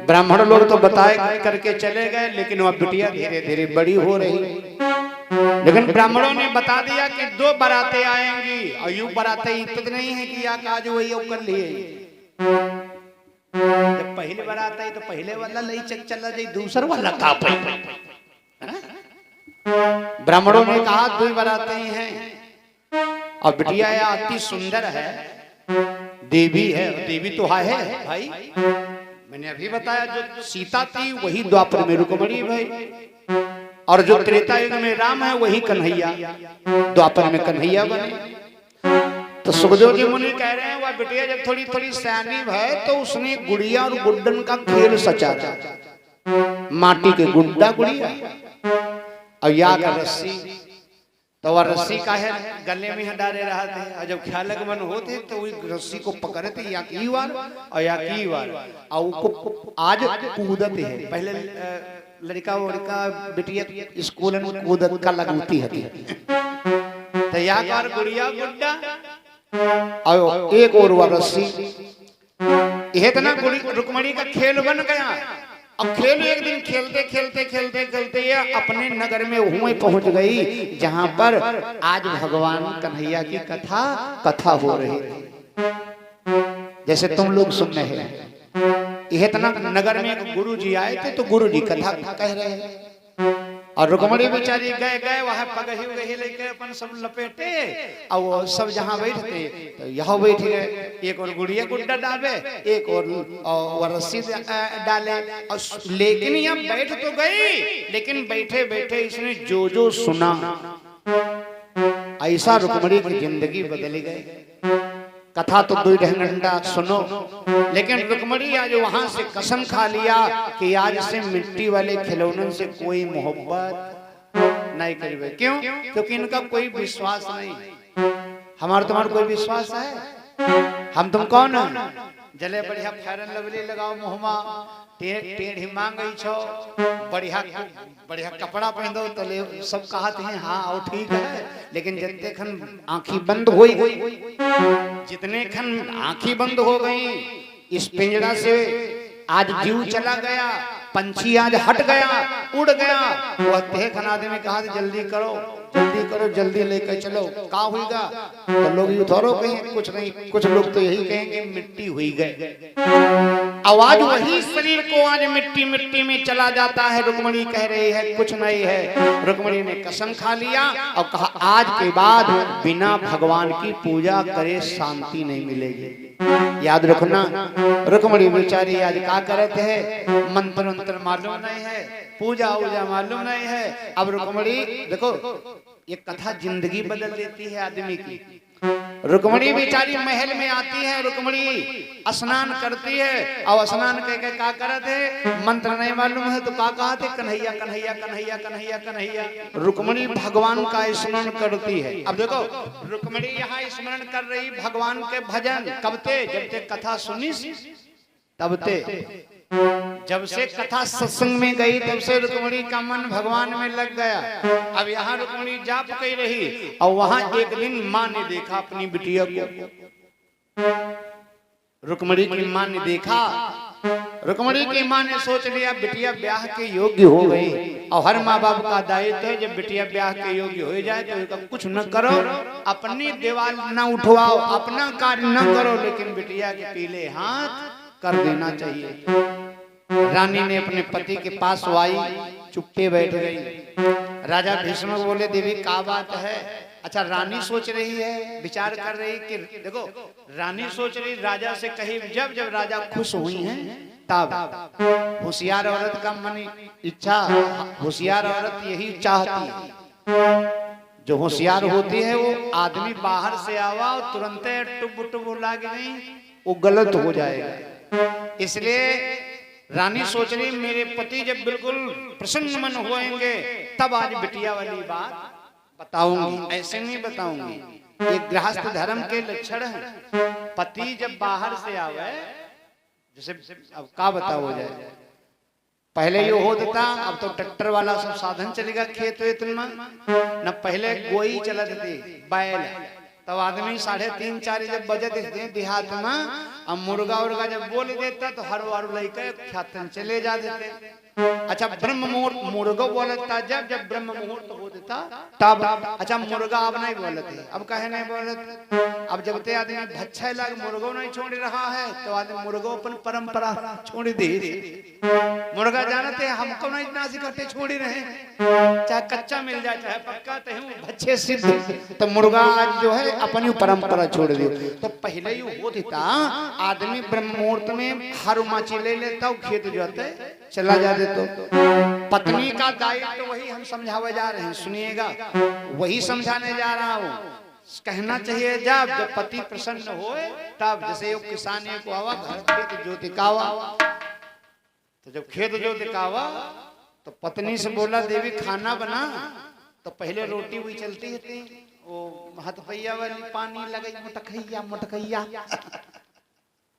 ब्राह्मण लोग तो बताए करके चले गए, लेकिन वह बिटिया धीरे धीरे बड़ी हो रही। लेकिन ब्राह्मणों ने बता दिया कि 2 बारातें आएंगी, और यूं बारातें इतनी नहीं है कि या काज वही कर लिए। जब पहले बारात आई तो पहले वाला लई चक चला जाए, दूसरा वाला का पाई। ब्राह्मणों ने कहा 2 बारातें हैं, और बिटिया अति सुंदर है, देवी है। देवी तो है भाई, मैंने अभी बताया जो सीता थी वही द्वापर में रुक्मिणी भाई, और जो त्रेता युग में राम है वही कन्हैया, द्वापर में कन्हैया बने। तो सुखदेव जी मुनि कह रहे हैं वह बिटिया जब थोड़ी थोड़ी सयानी है तो उसने गुड़िया और गुड्डन का खेल सचा था, माटी के गुड्डा गुड़िया और या का रस्सी। तो वह रस्सी का है गले में डाले रहा थे, और जब ख्यालक मन होते तो वही रस्सी को पकड़ते या की वार और या की वार, और आज कूदते है। पहले लड़का वड़का बिटिया स्कूल में कूदत का लगती है, तो या कार गुड़िया गुड्डा और एक और वह रस्सी। यह इतना रुक्मिणी का खेल बन गया। अब खेल एक दिन खेलते खेलते खेलते खेलते ये अपने नगर में वहीं पहुंच गई जहां पर आज भगवान कन्हैया की कथा हो रही थी, जैसे तुम लोग सुन रहे हैं। यह इतना नगर में एक गुरु जी आए थे, तो गुरु जी कथा कह रहे हैं, और रुक्मिणी बेचारी गए वहां पगही वही लेके अपन सब लपेटे, और वो सब जहां बैठते तो यहाँ बैठ गए। एक और गुड़िया गुड्डा डाले, एक और रस्सी डाले, और लेकिन यहाँ बैठ तो गई, लेकिन बैठे बैठे इसने जो सुना ऐसा रुक्मिणी की जिंदगी बदल गई। कथा तो 2 घंटा सुनो, लेकिन रुक्मिणी आज वहां से कसम खा लिया कि आज से मिट्टी वाले खिलौनों से कोई मोहब्बत नहीं करेंगे। क्यों? क्योंकि इनका कोई विश्वास नहीं। हमारा तुम्हारा कोई विश्वास है? हम तुम कौन है? जले बढ़िया फेरन लवली लगाओ मुहमा, टेढ़ी मांग छो, बढ़िया कपड़ा पहन दो, तो सब कहते हैं हाँ और ठीक है। लेकिन जितने खन आंखी बंद हो गई, जितने खन आंखी बंद हो गई, इस पिंजरा से आज जीव चला गया, पंछी आज हट गया, उड़ गया। वह खन आदमी कहा जल्दी करो जल्दी लेकर चलो, का होगा? तो लोग ये थोड़ो कहेंगे कुछ नहीं, कुछ लोग तो यही कहेंगे मिट्टी हुई गए। आवाज वही शरीर को आज मिट्टी में चला जाता है। रुक्मिणी कह रही है कुछ नहीं है। रुक्मिणी ने कसम खा लिया और कहा आज के बाद बिना भगवान की पूजा करे शांति नहीं मिलेगी। याद रखना, रुक्मिणी बेचारी आज क्या करते है, मंत्र मालूम नहीं है, पूजा मालूम नहीं है। अब रुक्मिणी देखो, ये कथा जिंदगी बदल देती है आदमी की। रुक्मिणी बेचारी महल में आती है, रुक्मिणी स्नान करती है, और स्नान करके क्या करते है, मंत्र नहीं मालूम है तो क्या कहते, कन्हैया कन्हैया कन्हैया कन्हैया कन्हैया। रुक्मिणी भगवान का स्मरण करती है। अब देखो, रुक्मिणी यहाँ स्मरण कर रही भगवान के भजन, कब ते जब ते कथा सुनी, तब ते जब से कथा सत्संग में गई तब से रुक्मिणी का मन भगवान में लग गया। अब यहाँ रुक्मिणी जाप कही रही, और वहां एक दिन माँ ने देखा अपनी बिटिया को। रुक्मिणी की माँ ने देखा, रुक्मिणी की माँ ने सोच लिया बिटिया ब्याह के योग्य हो गई। और हर माँ बाप का दायित्व है जब बिटिया ब्याह के योग्य हो जाए तो कुछ न करो, अपनी दीवार न उठवाओ, अपना कार्य न करो, लेकिन बिटिया के पीले हाथ कर देना चाहिए। रानी ने अपने पति के पास आई, चुप्पे बैठ गई। राजा भीष्म बोले देवी क्या बात है? अच्छा, रानी सोच रही है, विचार कर रही कि देखो, रानी सोच रही राजा से कही, जब राजा खुश हुई हैं तब। होशियार औरत का मन इच्छा, होशियार औरत यही चाहती है। जो होशियार होती है वो आदमी बाहर से आवा और तुरंत टुब लागे नहीं, वो गलत हो जाएगा। इसलिए रानी सोच रही मेरे पति जब बिल्कुल प्रसन्न मन होएंगे तब आज बिटिया वाली बात बताऊंगी, ऐसे नहीं बताऊंगी। ये गृहस्थ धर्म के लक्षण है। पति जब बाहर से आवे, जैसे अब का बताओ हो जाए, पहले ये होता, अब तो ट्रैक्टर वाला सब साधन चलेगा खेत वेत में, न पहले गोई चलत थी बैल। तब आदमी 3:30 4 जब बजे देहात में अब मुर्गा उर्गा जब बोल देता तो हर वारू लइके ख्यातन चले जा देते। अच्छा ब्रह्म मुहूर्त मुर्गा बोलता जब जब ब्रह्म मुहूर्त हो देता तब। अच्छा मुर्गा अब नहीं बोलते, अब कहे नहीं बोलते। अब जब ते आदमी भच्छा लग मुर्गो नहीं छोड़ रहा है तो आदमी मुर्गो अपन परंपरा छोड़ दे। मुर्गा जानते हमको नहीं नासी करते छोड़ रहे, चाहे कच्चा मिल जाए चाहे पक्का, तो भच्छे सिद्ध। तो मुर्गा आज जो है अपनी परंपरा छोड़ दियो। तो पहले ही होती था आदमी ब्रह्म मुहूर्त में हर माची ले लेता खेत जोते चला जाते। तो पत्नी का दायित्व तो वही हम समझावे जा रहे हैं, सुनिएगा वही समझाने जा रहा हूँ। कहना चाहिए जब जब पति प्रसन्न हो तब, जैसे एक किसान को आवा घर खेत जोते कावा, तो जब खेत जोते कावा तो पत्नी से बोला देवी खाना बना। तो पहले रोटी हुई चलती थी, वो हथपैया वाली पानी लगे मुटकैया मुटकैया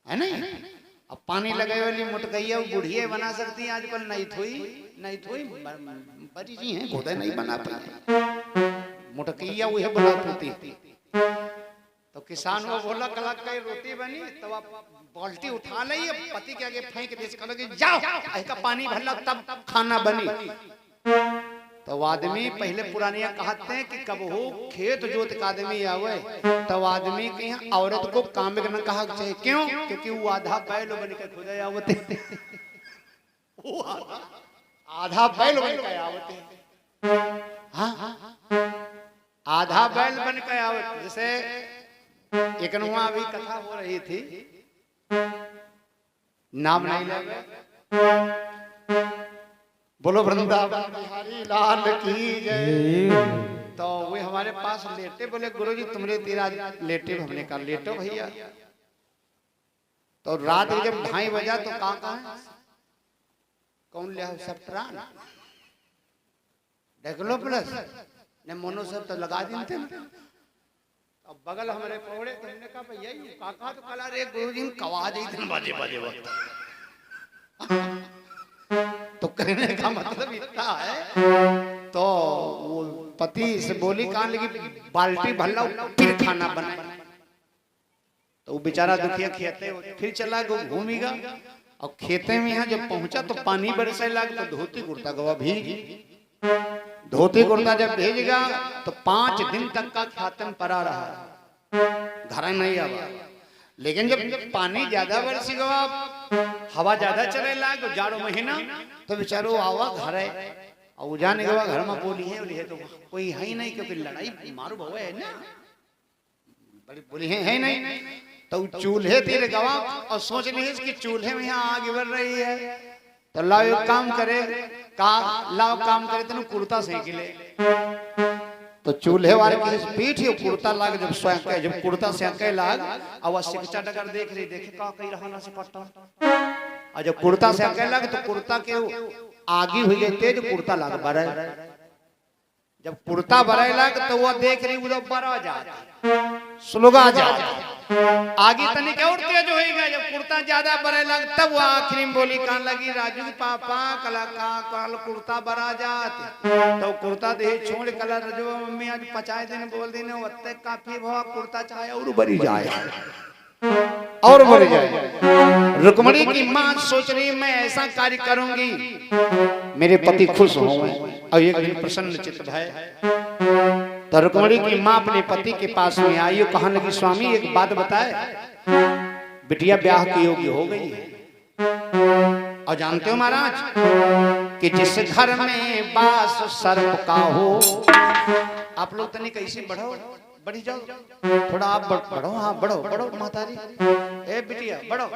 है नहीं। अब पानी लगे वाली मुटकैया बुढ़िया बना सकती है, आजकल नहीं थोई बड़ी जी हैं खुद नहीं बना पाई मुटकैया वही बना पाती। तो किसान वो बोला कल कई रोटी बनी, तो आप बाल्टी उठा ली पति के आगे फेंक दे, जाओ ऐसा पानी भरला तब खाना बनी। तो आदमी पहले पुरानिया कहते हैं कि कब हो खेत जोत का आदमी आवे तब आदमी के यहाँ औरत को काम न कहा चाहिए। क्यों? क्योंकि वो आधा बैल बन के खुद आवते, आधा बैल बन के आवते। हाँ आधा बैल बन के आवते। जैसे एक अभी कथा हो रही थी, नाम नहीं लगे, बोलो वृंदावन बिहारी लाल की जय। तो वे हमारे पास लेटे, बोले गुरुजी तुमरे तेरा लेटे, हमने कहा लेटो भैया। तो रात जब 2:30 बजा तो कहा कौन ले सब प्राण डेगलो प्लस ने मोनो सब तो लगा देते। अब बगल हमारे पौड़े तो हमने कहा भैया काका तो कला रे गुरुजी कवा दी बाजे बाजे वक्त। तो कहने का मतलब इतना है। तो वो पति से बोली कहां लगी बाल्टी भरला फिर खाना बना। तो वो बेचारा दुखिया खेते फिर चला घूमेगा। और खेते में यहाँ जब पहुंचा तो पानी बरसे लगा, तो धोती कुर्ता गवा भीगी। धोती कुर्ता जब भेजेगा तो 5 दिन तक का ख्यातन पड़ा रहा, घर नहीं आवा। लेकिन जब पानी ज्यादा बरसी गवा, हवा ज्यादा चले लगा जाड़ो महीना, तो बेचारो आवा घर है और जाने गवा घर में बोली है तो कोई है ही नहीं, क्योंकि लड़ाई मारो भवे है ना, बड़ी बोली है नहीं। तो चूल्हे तेरे गवा और सोच ली कि चूल्हे में यहाँ आग बढ़ रही है, तो लाओ काम करे लाओ काम करे तेन कुर्ता सेंक ले। तो चूल्हे वाले की पीठ ही कुर्ता लाग, जब सेंके जब कुर्ता सेंके लाग अब शिक्षा डगर देख रही, देखे का कहीं रहना से पट्टा। और जब कुर्ता सेंके लाग तो कुर्ता के आगी हुई गई तेज, कुर्ता लाग बरे। जब कुर्ता बरे लाग तो वो देख रही उधर बरा जा सुलगा जा आगे तनी क्या और तेज होएगा। जब कुर्ता ज्यादा बरे लग तब वो आखिरी में बोली कान लगी राजू पापा कला का कल कुर्ता बरा जात। तो कुर्ता दे छोड़ कलर जो मम्मी आज 50 दिन बोल देने वत्ते काफी भवा कुर्ता चाहे और बरी जाए और बरी जाए। रुक्मणी की मां सोच रही मैं ऐसा कार्य करूंगी मेरे पति खुश होंगे और एक दिन प्रसन्न चित्त है। तो रुक्मणी की मां अपने पति के पास में आई और कहने लगी स्वामी एक बात बताए, बिटिया ब्याह की योग्य हो गई है। और जानते हो महाराज कि जिस घर में बास सर्प का हो, आप लोग तनी कैसे बढ़ो बढ़ी जाओ थोड़ा, आप बढ़ो हाँ बढ़ो बढ़ो मातारी ए बिटिया बढ़ो,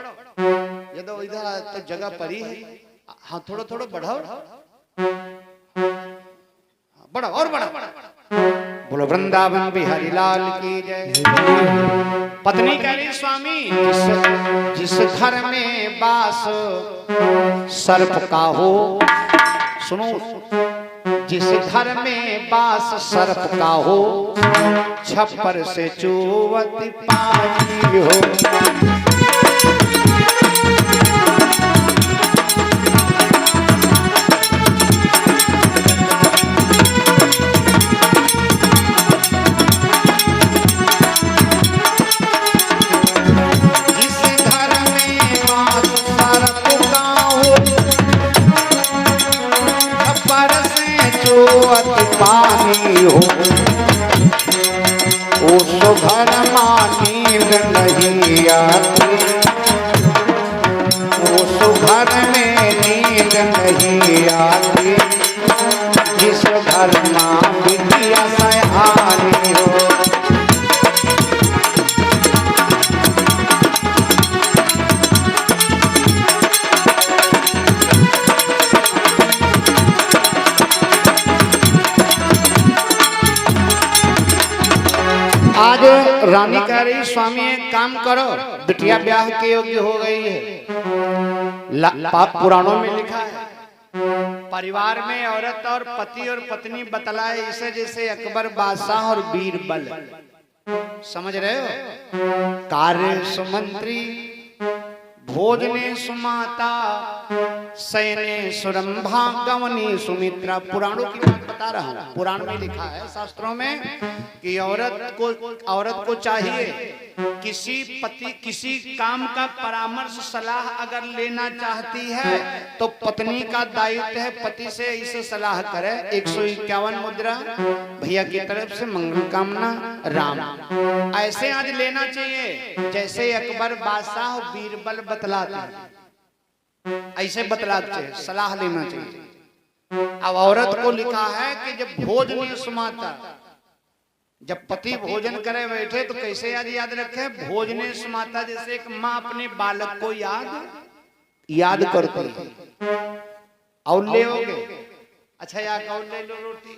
ये तो इधर तो जगह परी है, हाँ थोड़ा थोड़ा बढ़ो बढ़ो और बढ़ो। बोलो वृंदावन बिहारी लाल की जय। पत्नी कह रही स्वामी जिस घर में बास सर्प का हो, सुनो जिस घर में बास सर्प का हो, छप्पर से चुवत पानी हो। जिस घर घर में नींद नहीं आती, जिस घर माँ बिटिया सयानी हो। आज रानी कह रही स्वामी एक काम करो, बिटिया ब्याह के योग्य हो गई है। पुराणों में लिखा है परिवार में औरत और पति और पत्नी बतलाए इसे, जैसे अकबर बादशाह और बीरबल। समझ रहे हो? कार्य सुमंत्री भोजने सुमाता सैने सुरंभा गवनी सुमित्रा। पुराणों की बात बता रहा हूँ। पुराण में लिखा है शास्त्रों में कि औरत को चाहिए किसी काम का परामर्श सलाह अगर लेना चाहती है तो पत्नी का दायित्व है पति से इसे सलाह करे। 151 मुद्रा भैया की तरफ से मंगल कामना राम। ऐसे आज लेना चाहिए जैसे अकबर बादशाह बीरबल बतलाते हैं, ऐसे बतलाते हैं, सलाह लेना चाहिए। अब औरत को लिखा है कि जब भोजन सुमाता, जब पति भोजन करे बैठे तो कैसे याद रखे, भोजने सुमाता, जैसे एक माँ अपने बालक को याद करती है। और ले अच्छा यार और ले लो रोटी।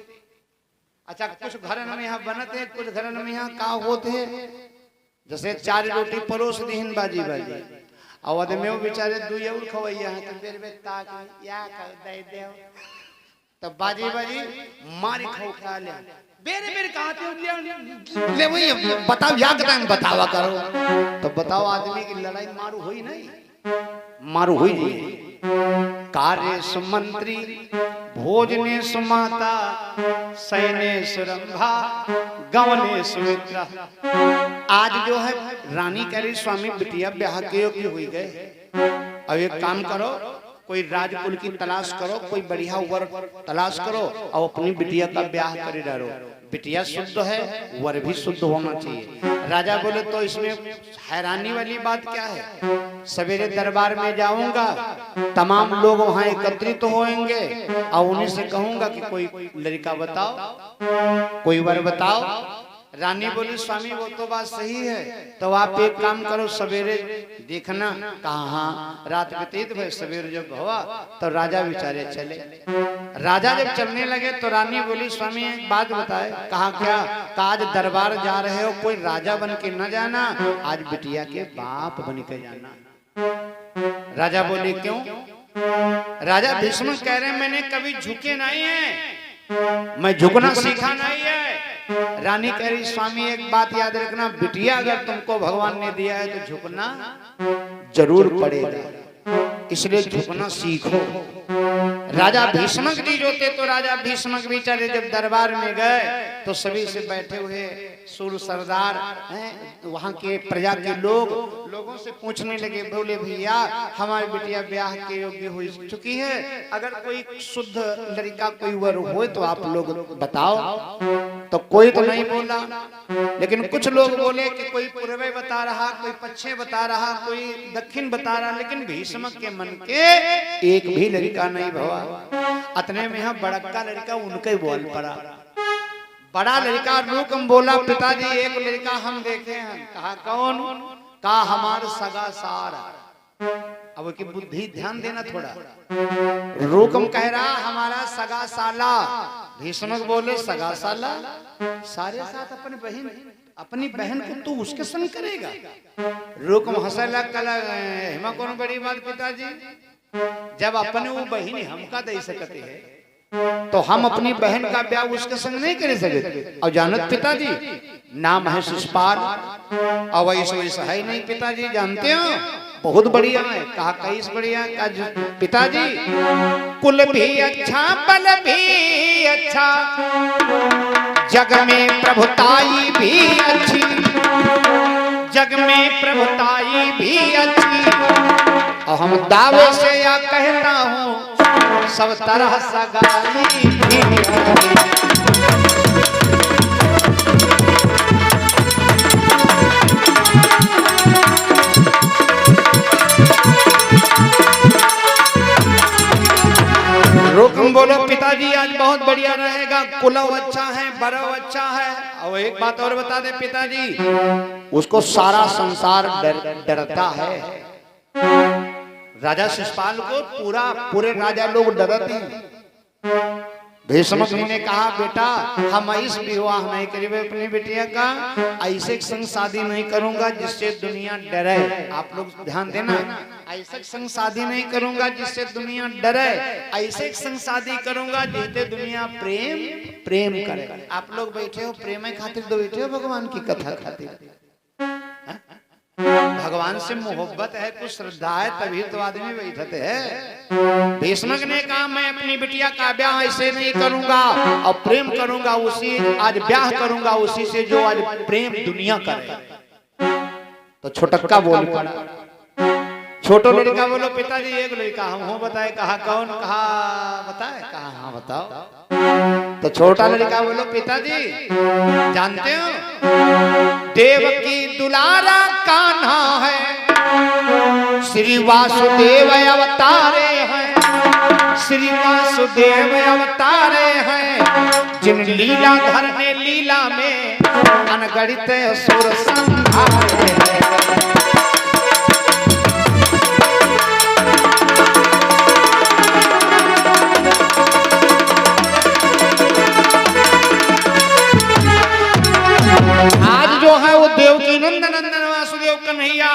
अच्छा कुछ घर में यहाँ बनते, कुछ घर में यहाँ का होते हैं, जैसे 4 रोटी परोस दीन बाजी और में वो बेचारे दुई और खवैया है तो बेर बेर ताक या दे दे तब बाजी मारी खो खा ले बेर बेर कहते ले वही बताओ या कहता है बतावा करो। तो बताओ आदमी की लड़ाई मारू हुई नहीं, मारू हुई नहीं। कार्य सुमंत्री भोजने सुमाता सैने सुरंभा गवने सुमित्रा। आज जो है रानी कह रही स्वामी बिटिया ब्याह के योग्य हुई गए। अब एक काम करो, कोई राजकुल की तलाश करो, कोई बढ़िया वर तलाश करो और अपनी बिटिया का ब्याह करे डालो। बिटिया शुद्ध है, वर भी शुद्ध होना चाहिए। राजा बोले तो इसमें हैरानी वाली बात क्या है, सवेरे दरबार में जाऊंगा, तमाम लोग वहां एकत्रित तो होंगे और उन्हीं से कहूंगा कि कोई लड़का बताओ, कोई वर बताओ। रानी बोली स्वामी वो तो बात सही है, तो आप एक काम करो, सवेरे देखना कहाँ रात व्यतीत भय, सवेरे जब हुआ तो राजा बेचारे चले। राजा जब चलने लगे तो रानी बोली स्वामी एक बात बताए। कहा क्या? आज दरबार जा रहे हो, कोई राजा बन के न जाना, आज बिटिया के बाप बन के जाना। राजा बोले क्यों? राजा भीष्म कह रहे मैंने कभी झुके नहीं है, मैं झुकना सीखा नहीं है। रानी कह रही स्वामी एक बात याद रखना, बिटिया अगर तुमको भगवान ने दिया है तो झुकना जरूर पड़ेगा, इसलिए झुकना सीखो। राजा भीष्मक जी जो थे तो राजा भीष्मक बेचारे जब दरबार में गए तो सभी से बैठे हुए सूर सरदार वहां के प्रजा के लोगों से पूछने लगे, बोले भैया हमारी बिटिया ब्याह के योग्य हो चुकी है, अगर कोई शुद्ध लड़का कोई वर हो तो आप लोग बताओ। तो कोई तो नहीं बोला, लेकिन कुछ लोग बोले कि कोई पूर्वे बता रहा, कोई पश्चिम बता रहा, कोई दक्षिण बता रहा, लेकिन भीष्मक के मन के एक भी लड़का नहीं भवा। अतने में यहाँ बड़का लड़का उनके बोल पड़ा। बड़ा लड़का रूकम बोला पिताजी एक लड़का हम देखे हैं। कहा कौन? कहा हमारा सगा सारा। अब की बुद्धि ध्यान देना थोड़ा। रूकम कह रहा हमारा सगा साला। भीष्मक बोले सगा साला सारे साथ अपनी बहन को तू उसके संग करेगा? रूकम हंसला कला हिमा कौन बड़ी बात पिताजी, जब अपने वो बहन हमका दे सकते है तो हम अपनी बहन का ब्याह उसके संग नहीं कर सकते। और जानत पिताजी नाम है शिषपाल, और वैसा है नहीं पिताजी, जानते हो बहुत बढ़िया है। कहा कैस बढ़िया? पिताजी कुल भी अच्छा बल भी अच्छा, जग में प्रभुताई भी अच्छी, जग में प्रभुताई भी अच्छी। और हम दावे से या कहता हूँ सब तरह सगाई भी बोलो पिताजी आज बहुत बढ़िया रहेगा, कुलव अच्छा है, बरव अच्छा है। और एक बात और बता दे पिताजी, उसको सारा संसार डरता है। राजा शिशुपाल को पूरे राजा लोग डरते हैं। भीष्म ने कहा बेटा हम ऐसे विवाह नहीं करेंगे अपनी बिटिया का, ऐसे संग शादी नहीं करूंगा जिससे दुनिया डरे। आप लोग ध्यान देना, ऐसे संग शादी नहीं करूंगा जिससे दुनिया डरे, ऐसे संग शादी करूंगा जिससे दुनिया प्रेम प्रेम करे। आप लोग बैठे हो प्रेम खातिर तो बैठे हो भगवान की कथा खातिर। भगवान से मोहब्बत है, कुछ श्रद्धा है, तभी तो आदमी बैठते हैं। भीष्म ने कहा मैं अपनी बिटिया का ब्याह ऐसे नहीं करूंगा और प्रेम करूंगा उसी, आज ब्याह करूंगा उसी से जो आज प्रेम दुनिया करे। तो छोटक्का बोल पड़ा, छोटो लड़का बोलो पिताजी एक लड़का हम हो बताए, कहा कौन, कहा बताए, कहा हाँ बताओ। तो छोटा लड़का बोलो पिताजी जानते हो देवकी दुलारा कान्हा है, श्री वासुदेव अवतारे हैं, श्री वासुदेव अवतारे हैं, जिन लीला धर ने लीला में अनगणित सुर संहारे हैं। जो है वो देवकी नंदन वासुदेव कन्हैया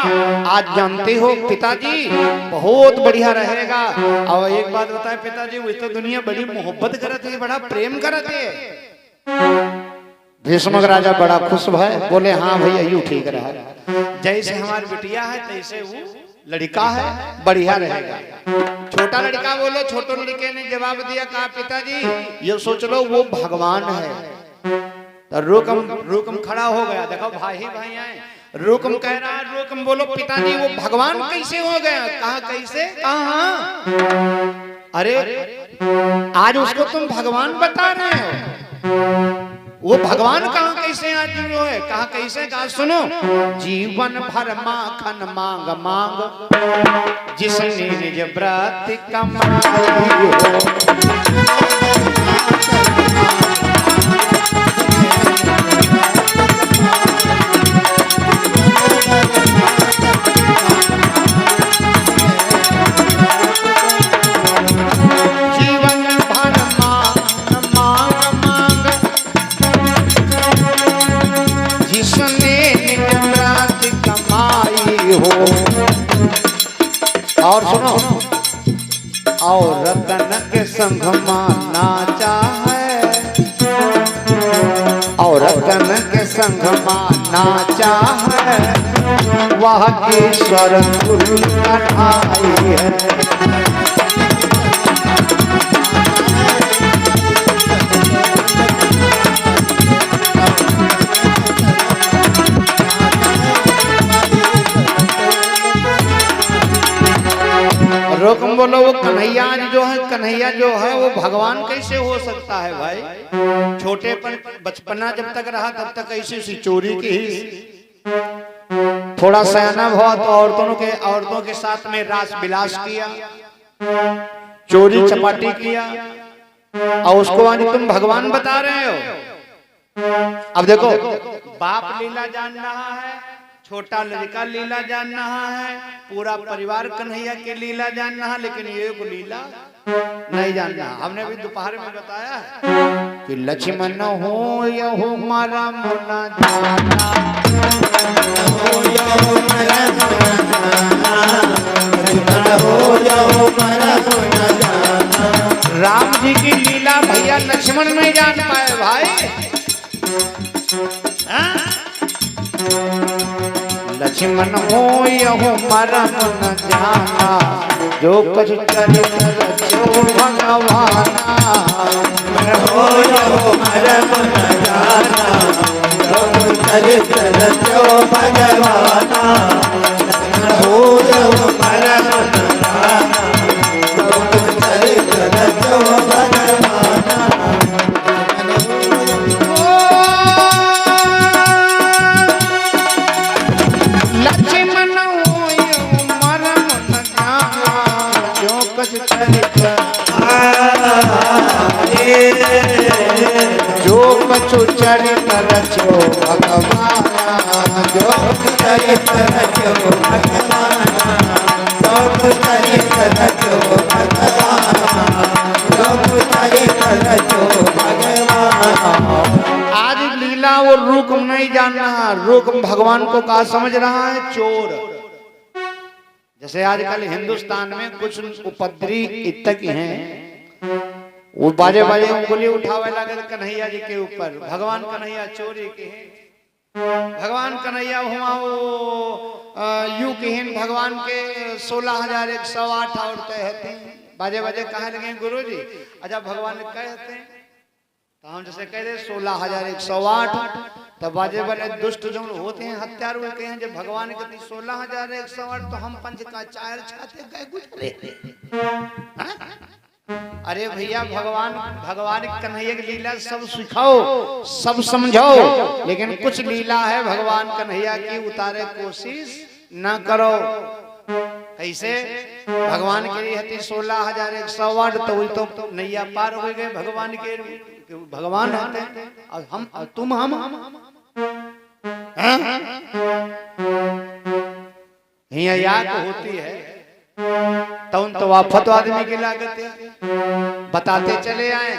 आज जानते हो पिताजी बहुत बढ़िया रहेगा। और एक बात बताए पिताजी, वो तो दुनिया बड़ी मोहब्बत करती है, बड़ा प्रेम करती है। भीष्म राजा बड़ा खुश भय, बोले हाँ भैया यूं ठीक रहा, जैसे हमारी बिटिया है तैसे वो लड़का है, बढ़िया रहेगा। छोटा लड़का बोलो, छोटे लड़के ने जवाब दिया, कहा पिताजी ये सोच लो वो भगवान है। तो रुकम खड़ा हो गया, देखो भाई भाई आए, रुकम कह रहा है, रुकम बोलो पिताजी वो भगवान कैसे हो गया, कहा कैसे, कहा अरे आज उसको तुम भगवान बता रहे हो, वो भगवान कहा कैसे आज जो है, कहा कैसे, कहा सुनो जीवन भर माखन मांग मांग जिसने निज व्रत कमाई हो। और सुनो, और रतन के संग माना चाहे, और रतन के संग माना चाहे, वह ईश्वर गुरु कढ़ाई है। रोकम बोलो वो कन्हैया जो है वो भगवान कैसे हो सकता है भाई। छोटे बचपना जब तक रहा तब तक ऐसी सी चोरी की ही, थोड़ा सयाना हुआ तो औरतों के साथ में रास विलास किया, चोरी चपाटी किया, और उसको आज तुम भगवान बता रहे हो। अब देखो बाप लीला जान रहा है, छोटा लड़का लीला जान रहा है, पूरा परिवार कन्हैया के लीला जान रहा, लेकिन ये को लीला नहीं जान रहा। हमने भी दोपहर में बताया कि लक्ष्मण हो या हो मारा मुना जाना, हो या हो मारा मुना जाना। राम जी की लीला भैया लक्ष्मण नहीं जान पाए भाई। लक्ष्मण हो यहो मरम न जाना, जो कुछ चरित रचो भगवाना। हो यहो मरम न जाना, जो कुछ चरित रचो भगवाना। हो यहो मरम न जाना, जो कुछ चरित रचो भगवाना। जो कछु चरित रचो भगवान, जो चरित रचो भगवान, जो चरित रचो भगवान, जो चरित रचो भगवान। आज लीला वो रुकम नहीं जान रहा, रुकम भगवान को कहा समझ रहा है चोर। जैसे आजकल हिंदुस्तान में कुछ उपद्री इतक हैं, वो बाजे बाजे उंगली उठावे लगे कन्हैया जी के ऊपर, भगवान कन्हैया चोरी के हैं, भगवान कन्हैया हुआ वो यू कहन भगवान के 16,108 औरतें हैं। बाजे बाजे कहे लगे गुरु जी, अच्छा भगवान ने कहते हैं तो हम जैसे कह रहे 16,108, तब बाजे वाले दुष्ट जो होते हैं हत्यारू कहते हैं जब भगवान के 16,108 तो हम पंच का चार छाते गए गुजरे। अरे भैया भगवान कन्हैया की लीला सब सिखाओ, सब समझाओ, लेकिन कुछ लीला है भगवान कन्हैया की उतारे कोशिश ना करो। कैसे? भगवान के लिए हती 16,108 तो वही तो नैया पार हो गए भगवान के, भगवान होते और हम और तुम हम याद होती है तो आफत आदमी की लागत है। बताते चले आए,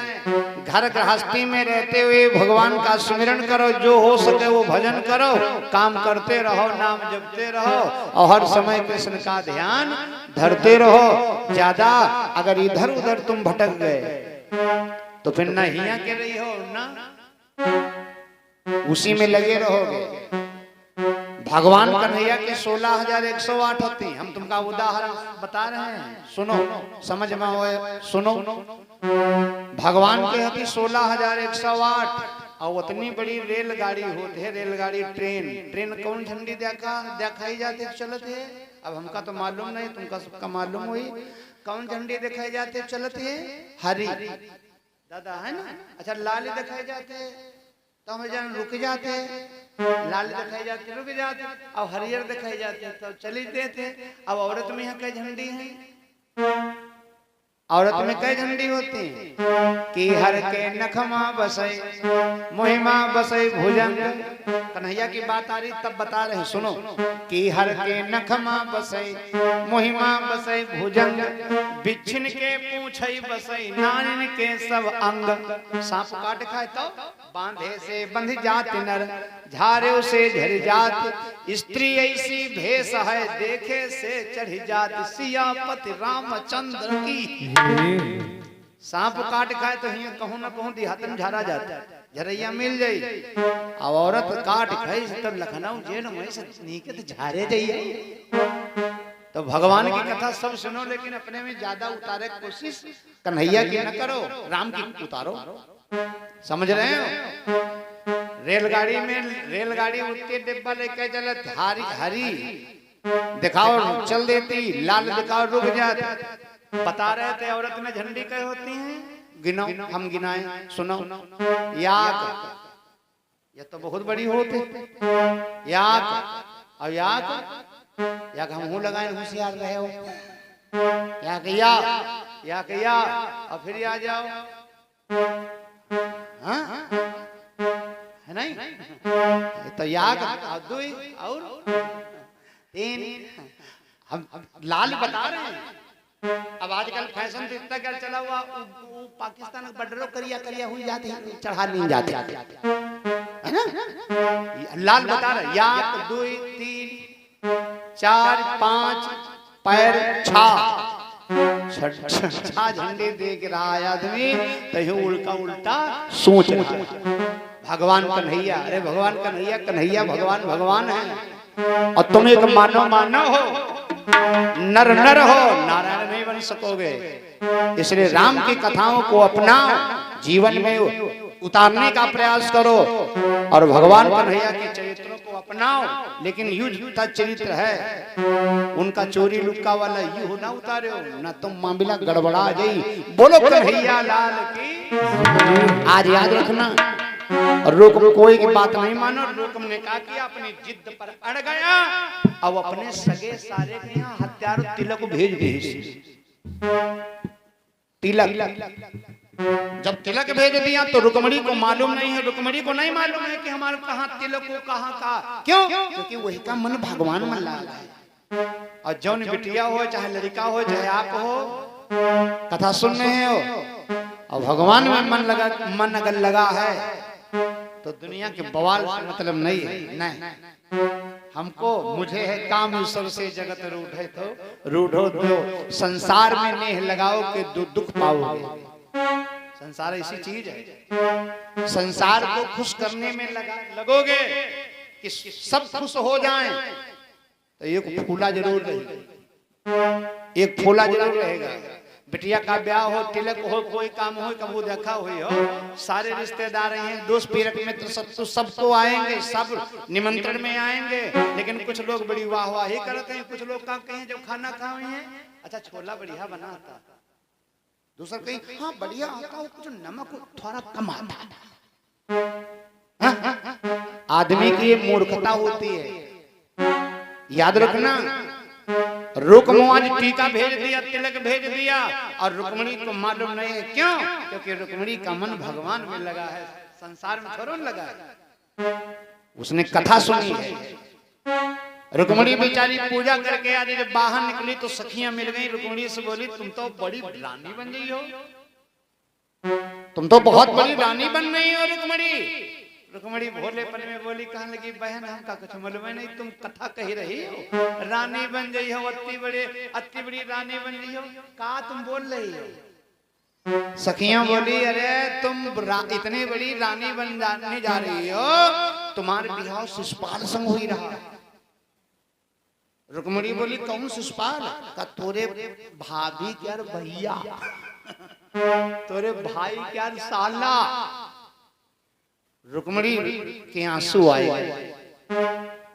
घर गृहस्थी में रहते हुए भगवान का स्मरण करो, जो हो सके वो भजन करो, काम करते रहो, नाम जपते रहो और हर समय कृष्ण का ध्यान धरते रहो। ज्यादा अगर इधर उधर तुम भटक गए तो फिर ना हिया के रही हो ना उसी में लगे रहोगे। भगवान कन्हैया के 16,108 होती, हम तुमका उदाहरण बता रहे हैं, सुनो समझ में हो, सुनो। भगवान के होती 16,108 और उतनी बड़ी रेलगाड़ी होती है, रेलगाड़ी ट्रेन कौन झंडी दिखाई जाती चलत है। अब हमका तो मालूम नहीं, तुमका सबका मालूम हुई कौन झंडी दिखाई जाते चलत है, हरी दादा है ना। अच्छा लाल दिखाई जाते तो हम जान रुक जाते, लाल दिखाई जाते रुक जाते, अब हरियर दिखाई जाते तो चली देते। अब औरत में यहाँ कई झंडी है, औरत में कई झंडी होती है कि हर के नखमा बसई मोहिमा बसई भुजंग। कन्हैया की बात आ रही तब बता रहे, सुनो कि हर के नखमा बसई मोहिमा बसई भुजंग, बिच्छिन के पूछई बसई नारिन के सब अंग। सांप काट खाए तो बांधे से बंध जात नर, झारे से झर जात, स्त्री ऐसी भेष है देखे से चढ़ जात, सियापति रामचंद्र की। सांप काट खाए तो हिया कहूं ना कहूं देहातन झारा जाता, झरैया मिल जाई। अब औरत काट खाई तब लखनऊ जेल में से नीके तो झारे जाइए। तो भगवान की कथा सब सुनो, लेकिन अपने में ज्यादा उतारे कोशिश कन्हैया की न करो, राम की उतारो। समझ रहे हो? रेलगाड़ी उठती डिब्बा लेके चलत, हरी दिखाओ चल देती, लाल दिखाओ रुक जाती। बता रहे थे औरत में झंडी कई होती हैं, गिनो हम गिनाए, सुनो। याक, ये तो बहुत बड़ी होती, याक और याक हम हूँ लगाए होशियार रहे हो, याक और फिर आ जाओ, हाँ है नहीं? तो याक और दुई और तीन, हम लाल बता रहे हैं। अब आजकल फैशन तो इतना क्या चला हुआ, पाकिस्तान बॉर्डरों करिया हुई जाते हैं, चढ़ा नहीं जाते है ना। लाल बता रहे, याक दुई तीन चार पांच पैर छा झंडे देख रहा है आदमी, तो उल्टा सोच रहा है। भगवान कन्हैया, अरे भगवान कन्हैया, कन्हैया भगवान है और तुम एक मानव हो, नर हो, नारायण नहीं बन सकोगे। इसलिए राम की कथाओं को अपनाओ, जीवन में उतारने का प्रयास करो और भगवान कन्हैया के चरित्रों को अपनाओ। लेकिन युद्ध चरित्र है उनका, चोरी लुक्का वाला यू ना उतारे हो ना, तुम मामला गड़बड़ा जाई। बोलो कन्हैया लाल की। आज याद रखना, रुकम कोई की बात नहीं मानो। रुकम ने कहा कि अपनी जिद पर अड़ गया, अब अपने सगे सारे के यहाँ हत्यारों तिलक भेज दी। तिलक। जब तिलक भेज दिया तो रुक्मणी को मालूम नहीं है, रुक्मणी को नहीं मालूम है कि हमारे कहाँ तिलक हो, कहाँ का। क्यों? क्योंकि वही का मन भगवान में लगा है। और जौन बिटिया हो, चाहे लड़का हो, चाहे आप हो, कथा सुन रहे हो और भगवान में मन अगर लगा है तो दुनिया के बवाल से मतलब नहीं है। नहीं, हमको मुझे है काम ईश्वर से जगत रूढ़े तो रूढ़ो दो, संसार में नेह लगाओ के दुख पाओगे। संसार ऐसी चीज है, संसार को खुश करने में लगोगे कि सब खुश हो जाएं तो एक फूला जरूर रहेगा, एक फूला जरूर रहेगा। बिटिया का ब्याह हो, तिलक हो, कोई काम हो, कबू देखा हुई हो, सारे रिश्तेदार हैं, दोस्त पीरक मित्र शत्रु सब तो आएंगे, सब निमंत्रण में आएंगे। लेकिन कुछ लोग बड़ी वाहवाही करते हैं, कुछ लोग कहते हैं जब खाना खाए हैं, अच्छा छोला बढ़िया बना था, दूसरा कहीं हाँ बढ़िया आता हो, कुछ नमक थोड़ा कम आता। आदमी की ये मूर्खता होती है, याद रखना। रुक्म आज टीका भेज दिया, तिलक भेज दिया और रुक्मणी को मालूम नहीं है। क्यों? क्योंकि रुक्मणी का मन भगवान में लगा है, संसार में थोड़ा लगा है। उसने कथा सुनी है। रुक्मणी बेचारी पूजा करके आज जब बाहर निकली तो सखियां मिल गई, रुक्मणी से बोली तुम तो बड़ी रानी बन गई हो, तुम तो बहुत बड़ी रानी बन गई हो रुक्मणी। रुक्मणी भोलेपन में बोली, कहने लगी बहन हमका कुछ मालूम है नहीं, तुम कथा कही रही हो, रानी बन गई हो, अति बड़ी रानी बन गई हो, का तुम बोल रही हो। सखियां बोली अरे तुम इतनी बड़ी रानी बन जाने जा रही हो, तुम्हारे बिहाव शिशुपाल संग हुई रहा। रुक्मणी बोली कौन शिशुपाल? का तोरे भाभी क्या भैया, तोरे भाई क्या साला। रुक्मणी के आंसू आए,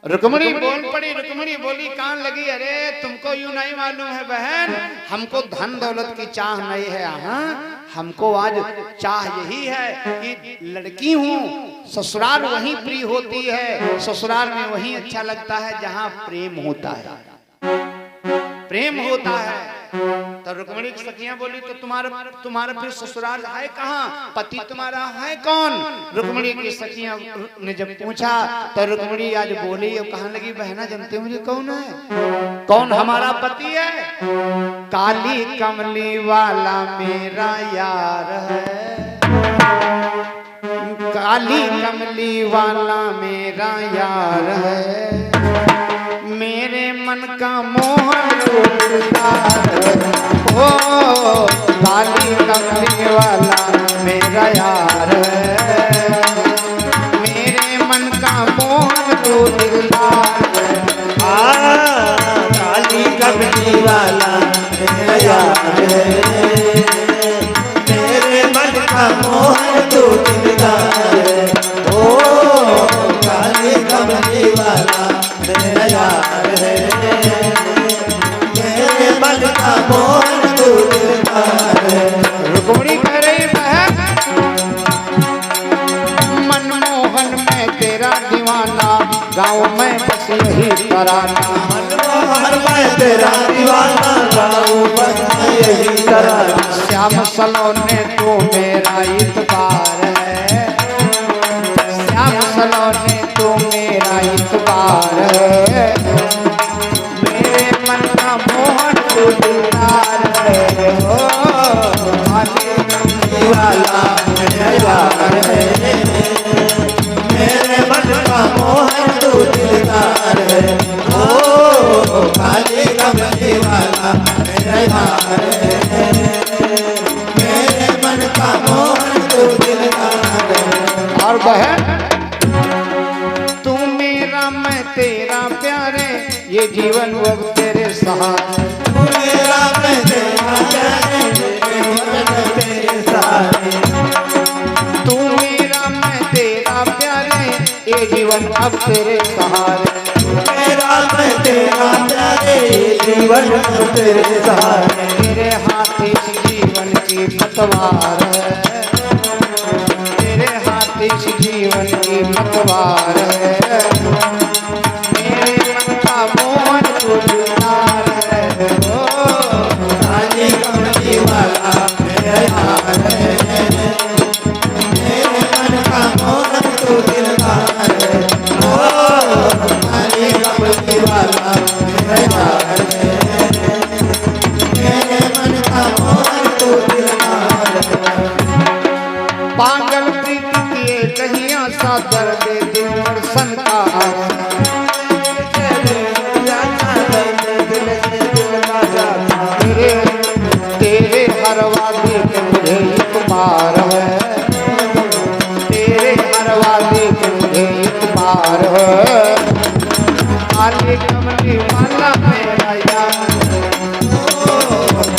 रुक्मणी बोल पड़ी। रुक्मणी बोली कान लगी अरे तुमको यूं नहीं मालूम है बहन, हमको धन दौलत की चाह नहीं है, हाँ हमको आज चाह यही है कि लड़की हूँ, ससुराल वहीं प्रिय होती है, ससुराल में वहीं अच्छा लगता है जहाँ प्रेम होता है, प्रेम होता है। तो रुक्मणी की सखियां बोली तो तुम्हारा फिर ससुराल है कहाँ, पति तुम्हारा है कौन? रुक्मणी की सखियां ने जब पूछा तो रुक्मणी आज बोली और कहने लगी बहना जानते मुझे कौन है, कौन हमारा पति है? काली कमली वाला मेरा यार है, काली कमली वाला मेरा यार है, मेरे मन का मोहन ओ काली कमली वाला मेरा यार है, मेरे मन का मोहन तो दिलदार है। काली कमली वाला मेरा यार है, मेरे मन का मोहन तो दिलदार है। ओ काली कमली वाला मेरा यार है, मेरे मन का मोहन तो दिलदार है। रुक्मणी कह रही बहन मनमोहन में तेरा दीवाना, गाँव में बस यही तराना, मनमोहन में तेरा दीवाना, गाँव बस यही तराना। श्याम सलोने तो मेरा इतबार है, श्याम सलोने तो मेरा इतबार है, मेरे मन का मोहन तो दिलदार है। ओ काली कमली वाला मेरा यार है, मेरे मन का मोहन तो दिलदार है। ओ काली कमली वाला मेरा यार है, मेरे मन का मोहन तो दिलदार है। और बहन तू मेरा मैं तेरा प्यारे, ये जीवन अब तेरे सहारे, तू मेरा मैं तेरा प्यारे, ये जीवन तेरे सहारे, तू मेरा मैं तेरा प्यारे, ये जीवन अब तेरे सहारे, मेरा मैं तेरा प्यारे, ये जीवन अब तेरे सहारे। तेरे हाथ इस जीवन की पतवार है, तेरे हाथ इस जीवन की पतवार है, मेरे मन का मोहन तो दिलदार है। ओ काली कमली वाला हरवा देख मुझे एक बार है, तेरे हरवा देख मुझे एक बार है, काली कमली वाला मेरा यार,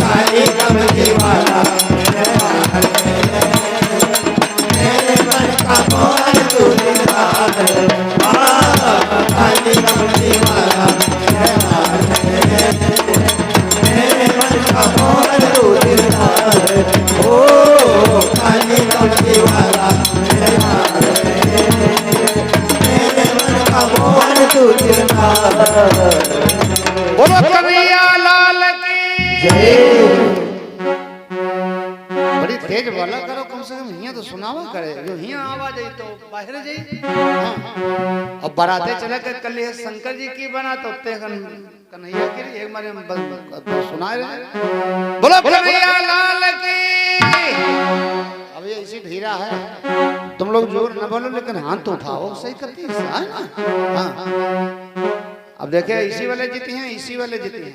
काली कमली वाला मेरे मन का मोहन तू दिलदार, काली कमली वाला मेरे मन का मोहन तू दिलदार, ओ काली कमली वाला मेरे मन का मोहन तू दिलदार। बोलो कन्हैया लाल की बड़ी तेज वाला करो, कम से कम हिया तो सुनावा करे, जो हिया आवाज आई तो बाहर जाई। हाँ। अब बाराते चले गए कल ये शंकर जी की बना तो ते कन्हैया की एक मारे सुना रहे। बोलो कन्हैया लाल की। अब ये इसी धीरा है, तुम लोग जोर न बोलो लेकिन हाथ तो उठाओ, सही करती है ना। हाँ अब देखे इसी वाले जीते हैं, इसी वाले जीते हैं।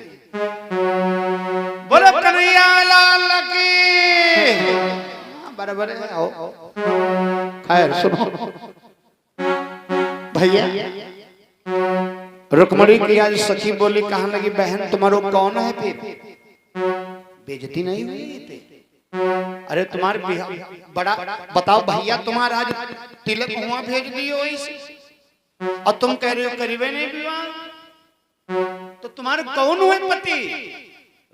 बोलो कन्हैया लाल की। बराबर है, आओ खैर सुनो भैया। रुक्मणी की आज सखी बोली, कहने लगी बहन तुम्हारो कौन है फिर, बेइज्जती नहीं हुई? अरे तुम्हारे बड़ा बताओ भैया, तुम्हारा आज तिलक हुआ भेज दियो इसी, और तुम कह रहे हो करीबे नहीं विवाह, तो तुम्हारे कौन हुए पति?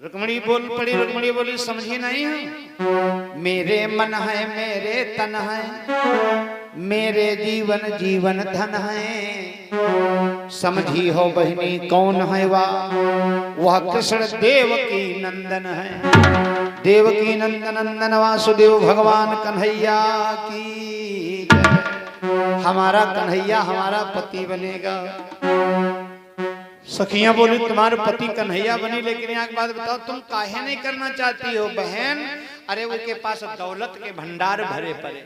रुक्मणी बोल पड़ी, रुक्मणी बोली समझी नहीं है, मेरे मन है मेरे तन है, मेरे जीवन जीवन धन है, समझी हो बहनी कौन है वह कृष्ण देवकी नंदन है, देवकी नंदन नंदन वासुदेव भगवान कन्हैया की। हमारा कन्हैया हमारा पति बनेगा। सखियां बोली तुम्हारे पति कन्हैया बनी, लेकिन एक बात बताओ तुम काहे नहीं करना चाहती हो बहन? अरे उसके पास दौलत के भंडार भरे पड़े,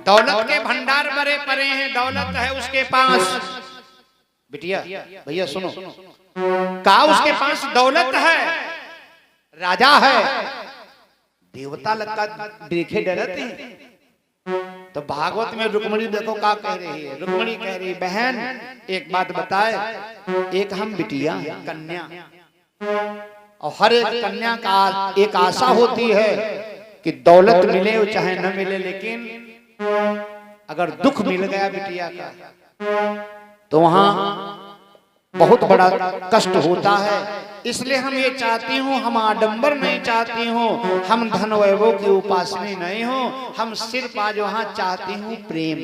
दौलत के भंडार भरे पड़े हैं, दौलत है उसके पास। बिटिया भैया सुनो, का उसके पास दौलत है, राजा है, देवता लगता देखे डरते हैं। तो भागवत में रुक्मणी देखो क्या कह रही है। रुक्मणी कह रही बहन एक बात बताए, एक हम बिटिया कन्या, और हर एक कन्या का एक आशा होती है कि दौलत मिले चाहे न मिले, लेकिन अगर दुख मिल गया बिटिया का तो वहां बहुत बड़ा कष्ट होता है। इसलिए हम ये चाहती हूँ, हम आडंबर नहीं चाहती हूँ, हम धन वैभव की उपासनी नहीं हूँ, हम सिर्फ आज वहां चाहती हूँ प्रेम।